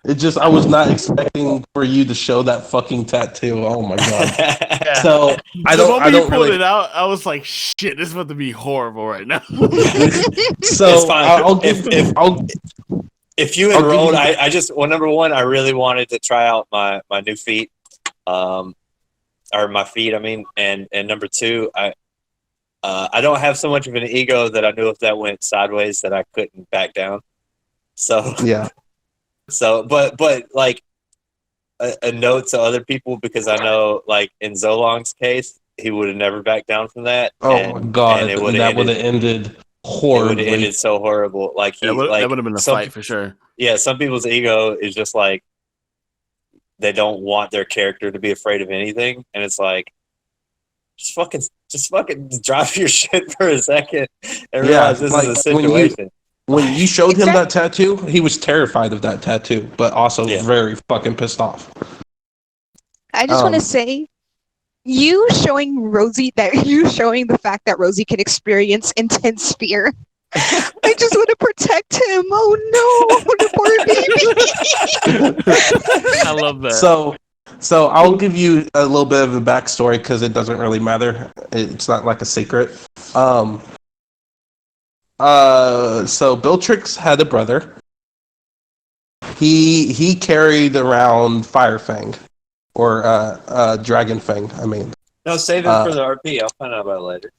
It just I was not expecting for you to show that fucking tattoo. Oh my god. Yeah. So The moment you don't pulled really. it out, I was like, "Shit, this is about to be horrible right now." So It's fine. I'll give If you I'll give enrolled, you. I just well, number one, I really wanted to try out my new feet, or my feet. I mean, and number two, I don't have so much of an ego that I knew if that went sideways that I couldn't back down. So Yeah. but like a note to other people, because I know like in Zolong's case, he would have never backed down from that. Oh my god. And it would That have would have ended. ended It would have horribly. ended so horrible. Like that would have been a fight for sure. Yeah, some people's ego is just like they don't want their character to be afraid of anything, and it's like just fucking drop your shit for a second and realize this is a situation. When you showed him that tattoo, he was terrified of that tattoo, but also very fucking pissed off. I just want to say, you showing the fact that Rosie can experience intense fear. I just want to protect him. Oh no, the poor baby. I love that. So I'll give you a little bit of a backstory because it doesn't really matter. It's not like a secret. So Bellatrix had a brother. He carried around Firefang, or Dragonfang. I mean. No, save it for the RP. I'll find out about it later.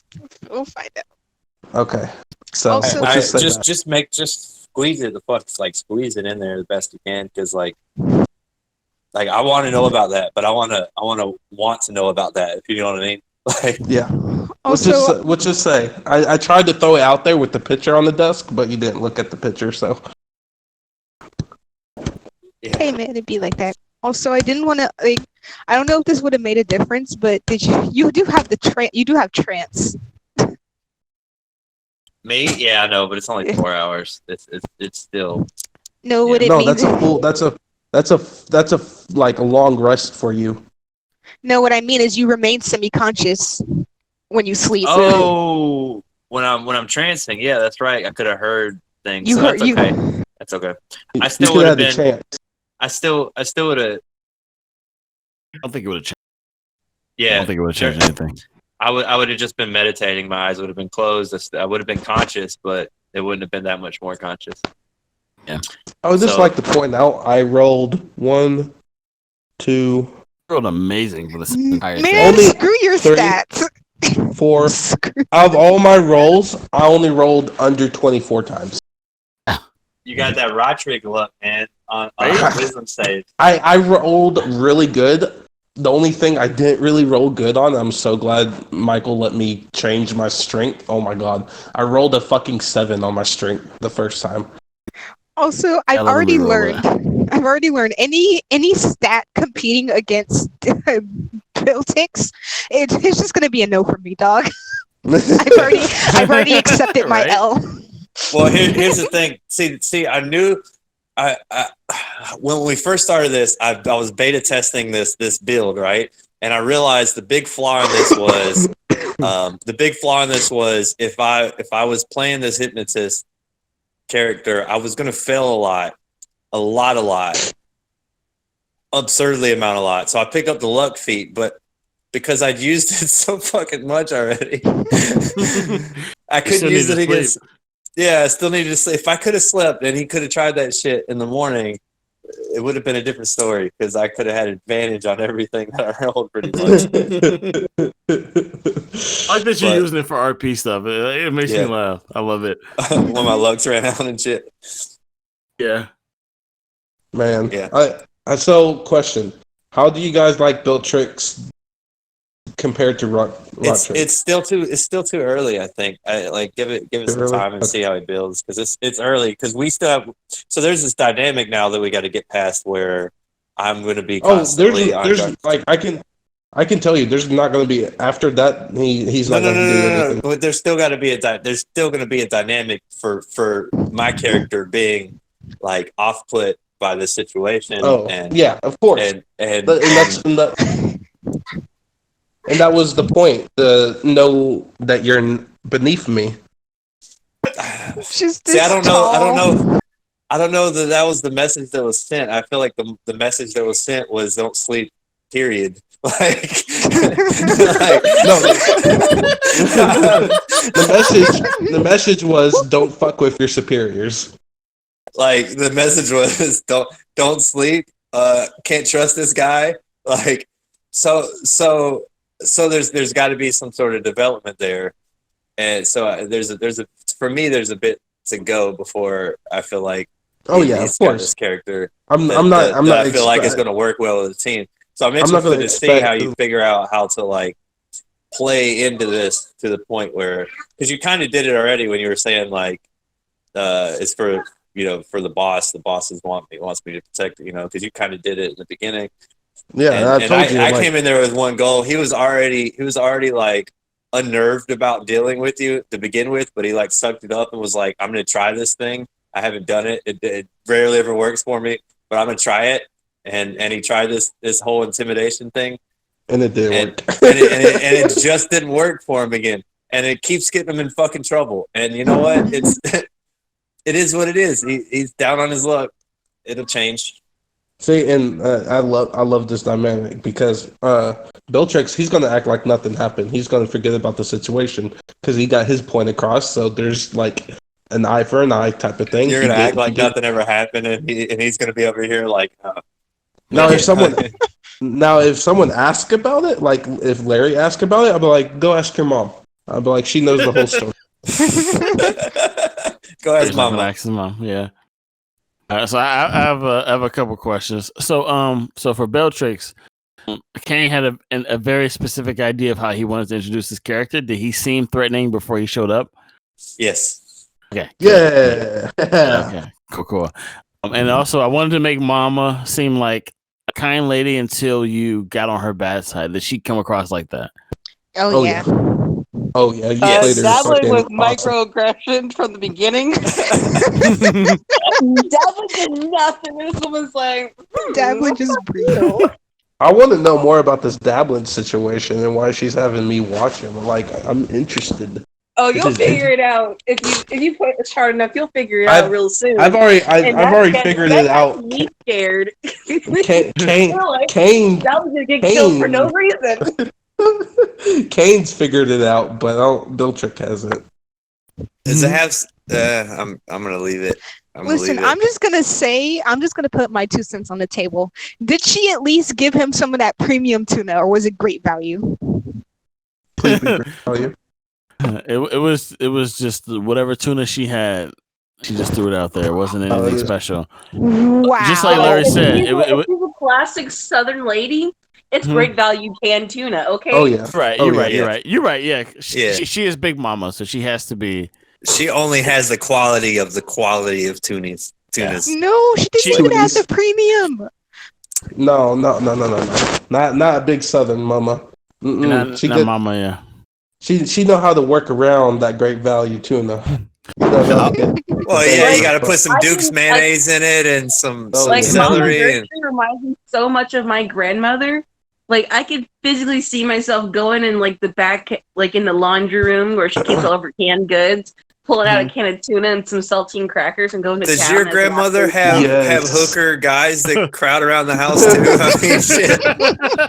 We'll find out. Okay. So Also, just squeeze it squeeze it in there the best you can, because like I want to know about that, but I want to know about that, if you know what I mean. Like, yeah. Also, Let's just say I tried to throw it out there with the picture on the desk, but you didn't look at the picture, so. yeah. hey man, it'd be like that. Also, I didn't want to I don't know if this would have made a difference, but you do have trance. Me? Yeah, I know, but it's only 4 hours. It's still. No, what it No, means. that's a like a long rest for you. No, what I mean is you remain semi-conscious when you sleep. Oh, when I'm trancing, yeah, that's right. I could have heard things. So that's okay. That's okay. I still would have been. Chance. I still would have. I don't think it would have changed. Yeah, I don't think it would have changed anything. I would have just been meditating. My eyes would have been closed. I would have been conscious, but it wouldn't have been that much more conscious. Yeah. I would just like to point out I rolled 1, 2, You rolled amazing for this entire Man, thing. screw your 3, stats. 4. Out of all my rolls, I only rolled under 24 times. You got that Rodrick luck, man, on wisdom save. I rolled really good. The only thing I didn't really roll good on, I'm so glad Michael let me change my strength. Oh my god. I rolled a fucking 7 on my strength the first time. Also, I've already learned any stat competing against Piltix, it's just gonna be a no from me, dog. I've already accepted my L. Well, here's the thing. See, I knew. When we first started this, I was beta testing this build, right? And I realized the big flaw in this was if I was playing this hypnotist character, I was gonna fail a lot, absurdly amount a lot. So I picked up the luck feat, but because I'd used it so fucking much already, I couldn't use it against. Yeah, I still needed to sleep. If I could have slept and he could have tried that shit in the morning, it would have been a different story, because I could have had advantage on everything that I rolled pretty much. I like that you're using it for RP stuff. It makes me laugh. I love it. When my lugs ran out and shit. Yeah. Man. Yeah. So, question. How do you guys like Bellatrix compared to Rodrick? It's still too early, I think. Give it some time and see how it builds, because it's early, because we still have. So there's this dynamic now that we got to get past, where I'm going to be constantly. There's like I can tell you, there's not going to be after that. He's not going to do anything. But there's still got to be there's still going to be a dynamic for my character being like off put by this situation. Oh, and, yeah, of course. And that was the point, to know that you're beneath me. Just See, I don't know. I don't know that was the message that was sent. I feel like the message that was sent was don't sleep. Period. Like, No, the message was don't fuck with your superiors. like the message was don't sleep. Can't trust this guy. Like, so there's got to be some sort of development there, and so there's a for me there's a bit to go before I feel like he's got this character. I'm not I feel like it's going to work well with the team. So I'm interested to see how you figure out how to like play into this to the point where, because you kind of did it already when you were saying like it's for for the boss. The bosses wants me to protect it, because you kind of did it in the beginning. Yeah, I came in there with one goal. He was already like unnerved about dealing with you to begin with, but he like sucked it up and was like, I'm going to try this thing. I haven't done it. It rarely ever works for me, but I'm going to try it. And he tried this whole intimidation thing, and it didn't work. and it just didn't work for him again. And it keeps getting him in fucking trouble. And you know what? It is what it is. He's down on his luck. It'll change. See, and I love this dynamic because Beltrix, he's gonna act like nothing happened. He's gonna forget about the situation because he got his point across. So there's like an eye for an eye type of thing. You're gonna act like nothing ever happened, and he's gonna be over here like. Now, if someone asks about it, like if Larry asks about it, I'll be like, go ask your mom. I'll be like, she knows the whole story. Go ask mom. Ask his mom. Yeah. So I have a couple questions. So for Beltrix, Kane had a very specific idea of how he wanted to introduce his character. Did he seem threatening before he showed up? Yes. Okay. Yeah. Okay. Cool. And also, I wanted to make Mama seem like a kind lady until you got on her bad side. Did she come across like that? Oh yeah. Oh yeah. You played her dabbling with awesome. microaggression from the beginning. Dabbling did nothing. This woman's like, Dabbling is brutal. I want to know more about this dabbling situation and why she's having me watch him. Like, I'm interested. oh, you'll figure it out if you play it hard enough. You'll figure it out real soon. I've already figured it out. Me scared. Kane, that was gonna get killed for no reason. Kane's figured it out, but Beltrick hasn't. Does it have? I'm gonna leave it. Listen, I'm just gonna put my 2 cents on the table. Did she at least give him some of that premium tuna, or was it great value? Please be great value. It was just whatever tuna she had. She just threw it out there. It wasn't anything special. Wow. Just like Larry said, if she's a classic Southern lady, it's great value canned tuna. Okay. Oh yeah. Right. You're right. Yeah. She is Big Mama, so she has to be. She only has the quality of tunas. Yeah. No, she didn't even have the premium. No. Not a big Southern mama. Not Mama, yeah. She know how to work around that great value tuna. Well, yeah, you got to put some Duke's mayonnaise in it and some celery. Mama Gertrude reminds me so much of my grandmother. Like, I could physically see myself going in like the back, like in the laundry room where she keeps all of her canned goods, pulling out a can of tuna and some saltine crackers and going to town. Does your grandmother have hooker guys that crowd around the house too? I mean, shit.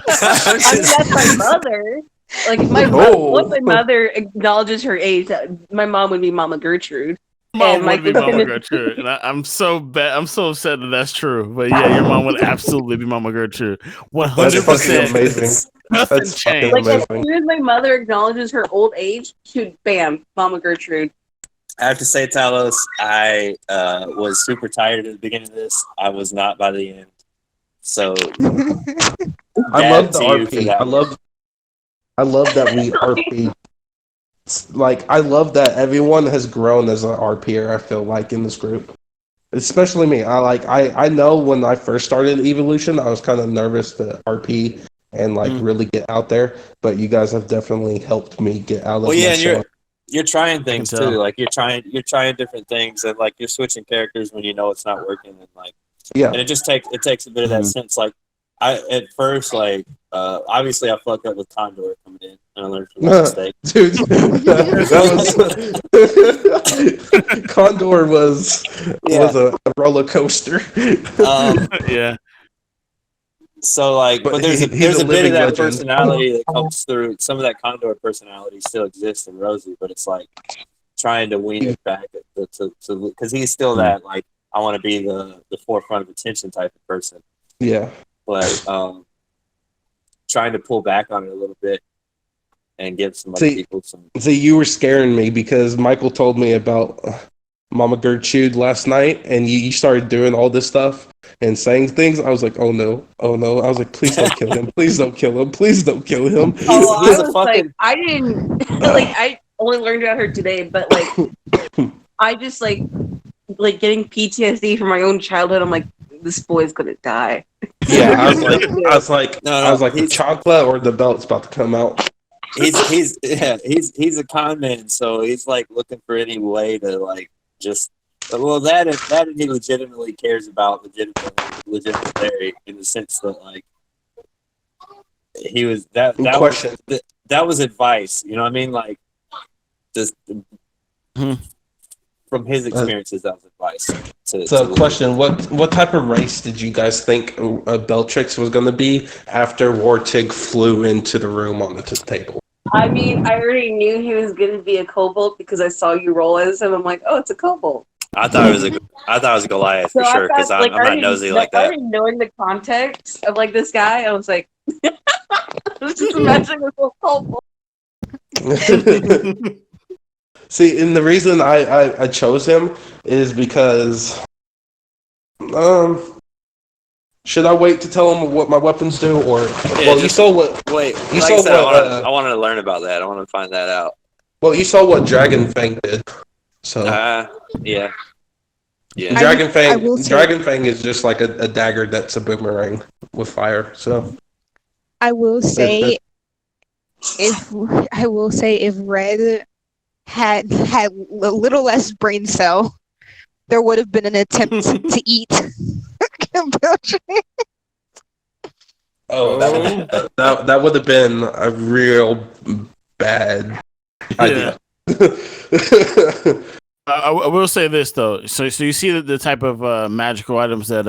That's my mother. Like once my mother acknowledges her age, my mom would be Mama Gertrude. Mom would be Mama Gertrude. And I'm so bad. I'm so upset that that's true. But yeah, your mom would absolutely be Mama Gertrude. 100%. That's fucking amazing. That's fucking like amazing. as soon as my mother acknowledges her old age, she'd bam, Mama Gertrude. I have to say, Talos, I was super tired at the beginning of this. I was not by the end. So I love the RP. I love that we RP. Like, I love that everyone has grown as an RPer, I feel like, in this group. Especially me. I know when I first started Evolution, I was kind of nervous to RP and really get out there. But you guys have definitely helped me get out of my shell. You're trying things too. Like you're trying different things, and like you're switching characters when you know it's not working, and it just takes a bit of that sense. Like at first, obviously I fucked up with Condor coming in. I learned from my mistake. Dude, Condor was a roller coaster. Yeah. So like, but there's he's a bit of living that legend. personality that comes through. Some of that Condor personality still exists in Rosie, but it's like trying to wean it back to because he's still that like I want to be the forefront of attention type of person. Yeah, but trying to pull back on it a little bit and give some other people some. See, you were scaring me because Michael told me about Mama Gertrude last night, and you started doing all this stuff and saying things. I was like, oh no. I was like, please don't kill him. Please don't kill him. Please don't kill him. Oh, I was like, I didn't like. I only learned about her today, but like, I just like getting PTSD from my own childhood. I'm like, this boy's gonna die. Yeah, I was like, the chocolate or the belt's about to come out. He's a con man, so he's like looking for any way to like just that he legitimately cares about legitimate Larry in the sense that like he was that was advice, you know what I mean? Like just from his experiences, that was advice. Question: What type of race did you guys think Bellatrix was going to be after Wartig flew into the room on the table? I mean, I already knew he was going to be a kobold because I saw you roll as him. I'm like, oh, it's a kobold. I thought it was a Goliath for sure because I'm not nosy like that. Already knowing the context of like this guy, I was like, I was just imagining a kobold. See, and the reason I chose him is because, should I wait to tell him what my weapons do, or you saw what? Wait, you saw what? I wanted to learn about that. I want to find that out. Well, you saw what Dragon Fang did, so yeah. Dragon Fang is just like a dagger that's a boomerang with fire. So I will say, if Red had a little less brain cell, there would have been an attempt to eat. That would have been a real bad idea. I will say this though. So you see the type of magical items that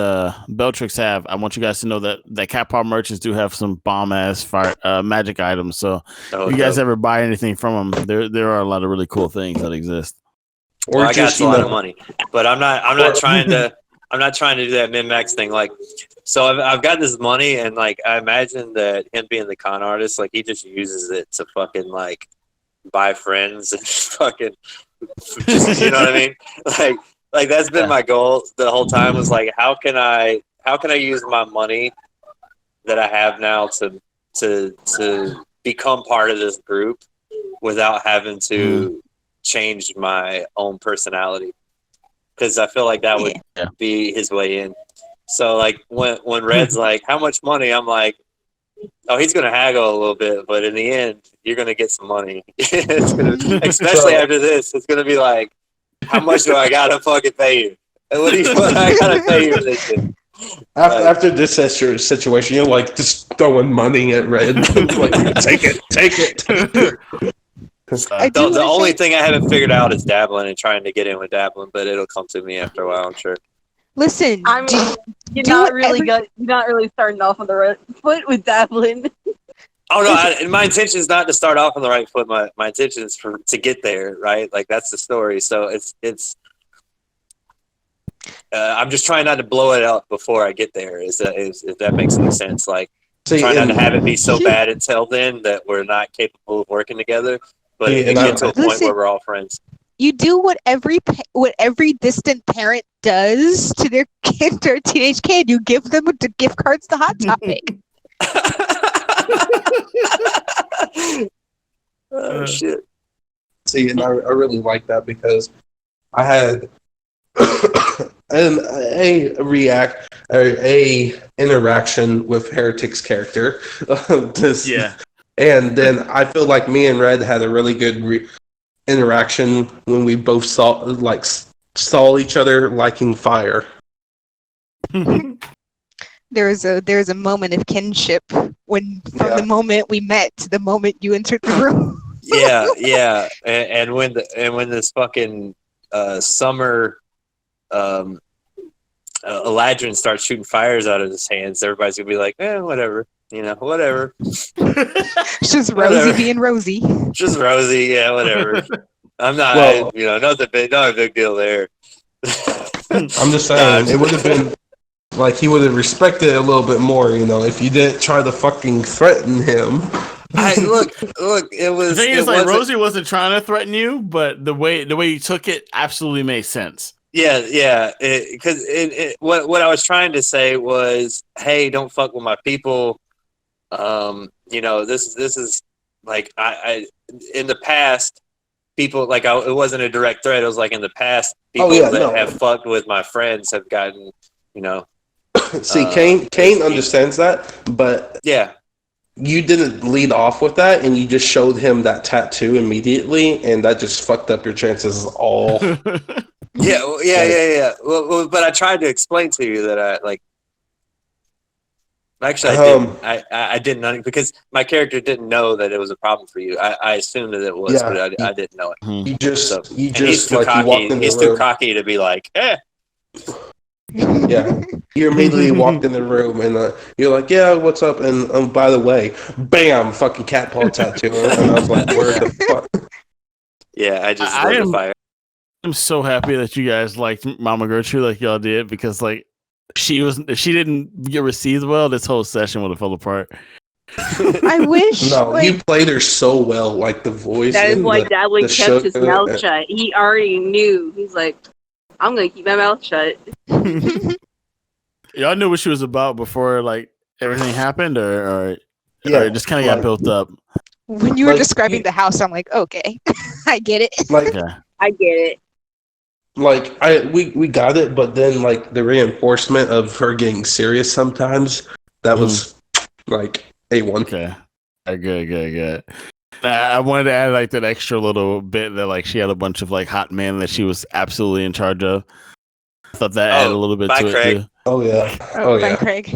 Bellatrix have. I want you guys to know that Cat Paw merchants do have some bomb ass fire magic items. So if you guys ever buy anything from them, there are a lot of really cool things that exist. Well, I got a lot of money, but I'm not trying to do that min-max thing. Like, so I've got this money, and like I imagine that him being the con artist, like he just uses it to fucking like buy friends and fucking. Just, you know what I mean? Like that's been my goal the whole time. Was like, how can I use my money that I have now to become part of this group without having to change my own personality? Because I feel like that would be his way in. So like when Red's like, how much money? I'm like, oh, he's going to haggle a little bit, but in the end, you're going to get some money. Especially after this, it's going to be like, how much do I got to fucking pay you? And what I got to pay you for this shit? After this situation, you're like just throwing money at Red. Like, take it. The only thing I haven't figured out is dabbling and trying to get in with dabbling, but it'll come to me after a while, I'm sure. Listen, I mean, you're not really starting off on the right foot with dabbling. Oh no! My intention is not to start off on the right foot. My intention is to get there, right? Like that's the story. So it's. I'm just trying not to blow it up before I get there. If that makes any sense? Like trying not to have it be so bad until then that we're not capable of working together. But it gets to a point where we're all friends. You do what every distant parent does to their kid or teenage kid. You give them gift cards to Hot Topic. Oh shit! See, and I really like that because I had a interaction with Heretic's character. And then I feel like me and Red had a really good interaction when we both saw each other liking fire. There's a moment of kinship from the moment we met to the moment you entered the room. Yeah. And when this fucking summer Eladrin starts shooting fires out of his hands, everybody's gonna be like, whatever, whatever. It's just Rosie being Rosie. Just Rosie, yeah, whatever. I'm not, not a big deal there. I'm just saying, it would have been like he would have respected it a little bit more, if you didn't try to fucking threaten him. Look, it was. The thing is, like, Rosie wasn't trying to threaten you, but the way you took it absolutely made sense. Yeah. Because what I was trying to say was, hey, don't fuck with my people. This is like I in the past, people like it wasn't a direct threat. It was like in the past, people that have fucked with my friends have gotten, See, Kane understands that, but yeah. You didn't lead off with that, and you just showed him that tattoo immediately, and that just fucked up your chances all. Yeah. Well, but I tried to explain to you that I like. Actually, I didn't. I didn't because my character didn't know that it was a problem for you. I assumed that it was, but I didn't know it. He's too cocky. He's too cocky to be like, Yeah, you immediately walked in the room and you're like, yeah, what's up? And by the way, bam, fucking cat paw tattoo. And I was like, where the fuck? Yeah, I just lit the fire. I'm so happy that you guys liked Mama Gertrude like y'all did, because like if she didn't get received well, this whole session would have fell apart. I wish. No, you played her so well, like the voice. That is why Dadwin kept his mouth shut. He already knew. He's like, I'm gonna keep my mouth shut. Y'all knew what she was about before like everything happened, or it just kind of got built up. When you were describing the house, I'm like, okay, I get it. I get it. Like we got it, but then like the reinforcement of her getting serious sometimes, that was like A1. Okay, good. I wanted to add like that extra little bit that like she had a bunch of like hot men that she was absolutely in charge of. I thought that added a little bit to Craig. it too. Oh yeah. Craig.